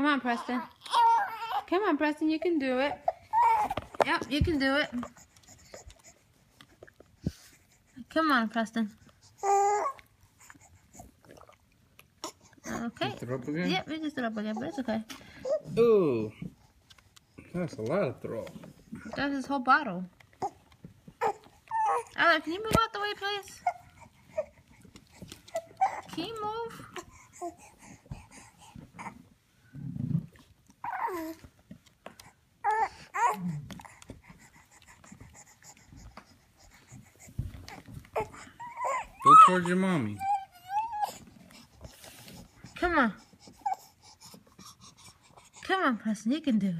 Come on, Preston. Come on, Preston, you can do it. Yep, you can do it. Come on, Preston. Okay. You throw up again? Yep, we just threw up again, but it's okay. Ooh. That's a lot of throw. That's his whole bottle. Alex, can you move out the way, please? Can you move? Go towards your mommy. Come on. Come on, Preston. You can do it.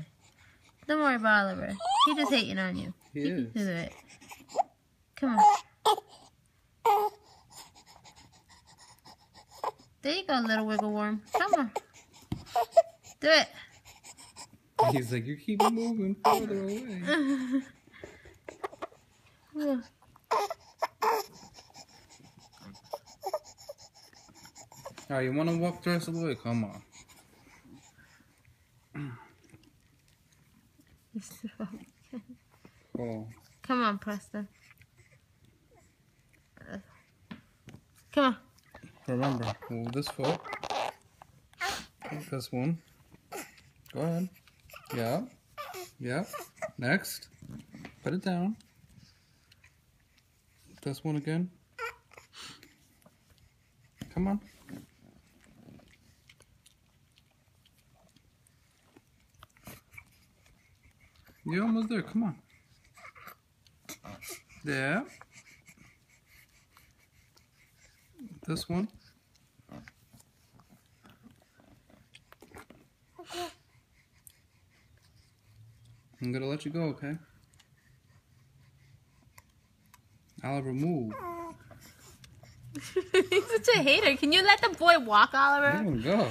Don't worry about Oliver. He's just hating on you. He You is. can do it. Come on. There you go, little wiggle worm. Come on. Do it. He's like, you keep moving further away. Yeah. Alright, you want to walk the rest of the way? Come on. Oh. Come on, Preston. Come on. Remember, move this foot. Take this one. Go ahead. Yeah. Yeah. Next. Put it down. This one again. Come on. You're almost there. Come on. Yeah. This one. I'm gonna let you go, okay? Oliver, move. He's such a hater. Can you let the boy walk, Oliver? Let him go.